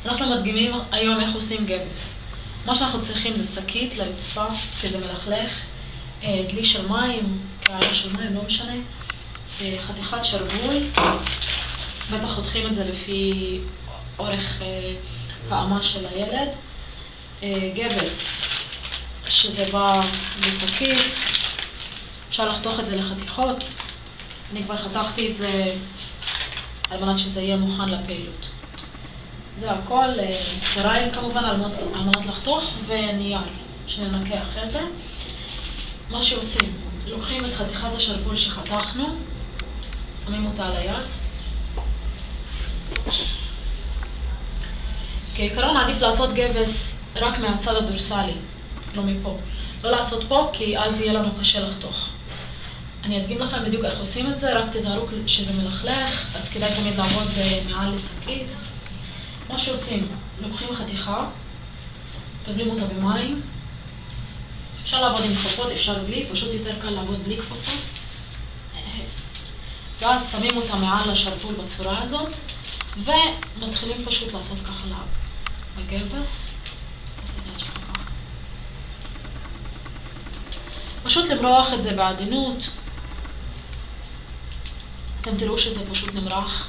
אנחנו מדגימים היום איך עושים גבס. מה שאנחנו צריכים זה שקית לרצפה, כי זה מלכלך, דלי של מים, קערה של מים, לא משנה, חתיכת שרוול, בטח חותכים את זה לפי אורך פעמה של הילד, גבס, שזה בא בשקית, אפשר לחתוך את זה לחתיכות, אני כבר חתכתי את זה על מנת שזה יהיה מוכן לפעילות. זה הכל, מספריים כמובן על מנת לחתוך ונייר שננקה אחרי זה. מה שעושים, לוקחים את חתיכת השרוול שחתכנו, שמים אותה על היד. כעיקרון עדיף לעשות גבס רק מהצד הדורסלי, לא מפה. לא לעשות פה כי אז יהיה לנו קשה לחתוך. אני אדגים לכם בדיוק איך עושים את זה, רק תזהרו שזה מלכלך, אז כדאי תמיד לעבוד מעל לשקית. מה שעושים, לוקחים חתיכה, טובלים אותה במים, אפשר לעבוד עם כפפות, אפשר בלי, פשוט יותר קל לעבוד בלי כפפות. ואז שמים אותה מעל השרוול בצורה הזאת, ומתחילים פשוט לעשות ככה בגבס. פשוט למרוח את זה בעדינות. אתם תראו שזה פשוט נמרח.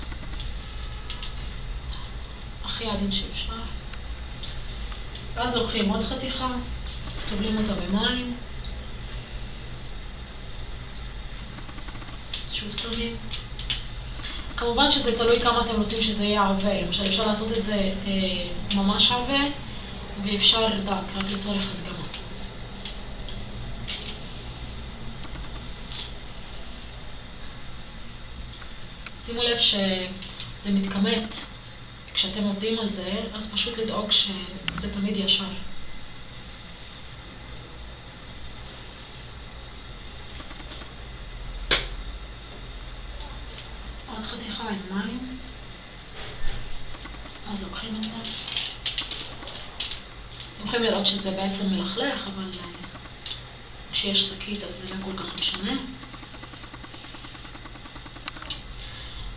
הכי עדין שאפשר. ואז לוקחים עוד חתיכה, טובלים אותה במים. שוב שמים. כמובן שזה תלוי כמה אתם רוצים שזה יהיה עבה. למשל אפשר לעשות את זה ממש עבה, ואפשר רק לצורך הדגמה. שימו לב שזה מתכמת. כשאתם עובדים על זה, אז פשוט לדאוג שזה תמיד ישר. עוד חתיכה עם מים. אז לוקחים את זה. אתם יכולים לדעת שזה בעצם מלכלך, אבל כשיש שקית אז זה לא כל כך משנה.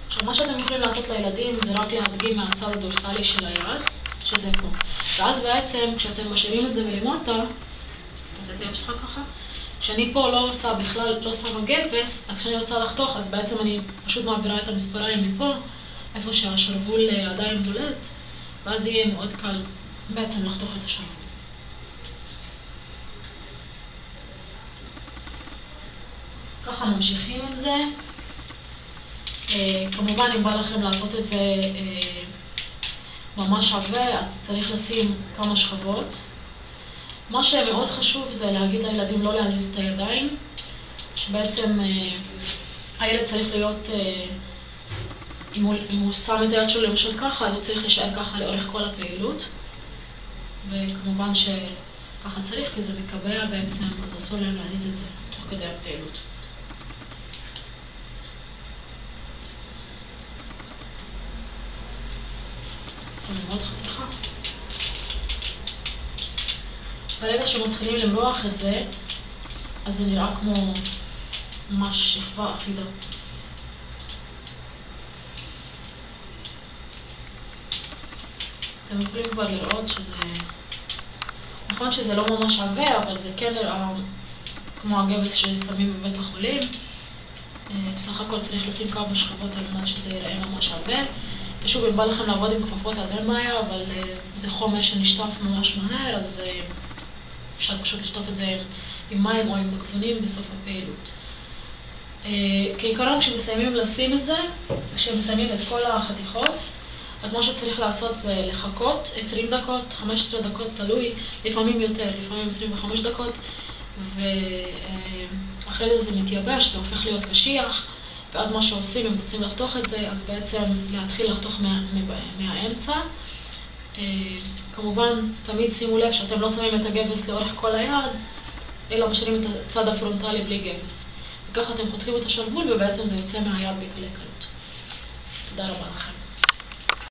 עכשיו, מה שאתם יכולים לעשות לילדים זה רק להדגים מהצד הדורסלי של היד, שזה פה. ואז בעצם, כשאתם משאירים את זה מלמטה, תעשה את היד שלך ככה, כשאני פה לא עושה בכלל, לא שמה גבס, אז כשאני רוצה לחתוך, אז בעצם אני פשוט מעבירה את המספריים מפה, איפה שהשרוול עדיין בולט, ואז יהיה מאוד קל בעצם לחתוך את השרוול. ככה ממשיכים עם זה. כמובן, אם בא לכם לעשות את זה ממש עבה, אז צריך לשים כמה שכבות. מה שמאוד חשוב זה להגיד לילדים לא להזיז את הידיים, שבעצם הילד צריך להיות, אם הוא שם את היד שלו למשל ככה, אז הוא צריך להישאר ככה לאורך כל הפעילות. וכמובן שככה צריך, כי זה מקבע בעצם, אז אסור להם להזיז את זה תוך כדי הפעילות. שמים עוד חתיכה. ברגע שמתחילים למרוח את זה, אז זה נראה כמו ממש שכבה אחידה. אתם יכולים כבר לראות שזה... נכון שזה לא ממש עבה, אבל זה כן נראה כמו הגבס ששמים בבית החולים. בסך הכל צריך לשים כמה שכבות על מנת שזה יראה ממש עבה. ושוב, אם בא לכם לעבוד עם כפפות אז אין בעיה, אבל זה חומר שנשטף ממש מהר, אז אפשר פשוט לשטוף את זה עם מים או עם מגבונים בסוף הפעילות. כעיקרון, כשמסיימים לשים את זה, כשמסיימים את כל החתיכות, אז מה שצריך לעשות זה לחכות 20 דקות, 15 דקות, תלוי, לפעמים יותר, לפעמים 25 דקות, ואחרי זה מתייבש, זה הופך להיות קשיח, ואז מה שעושים, אם רוצים לחתוך את זה, אז בעצם להתחיל לחתוך מהאמצע. כמובן, תמיד שימו לב שאתם לא שמים את הגבס לאורך כל היד, אלא משאירים את הצד הפרונטלי בלי גבס. וככה אתם חותכים את השרוול, ובעצם זה יוצא מהיד בקלי קלות. תודה רבה לכם.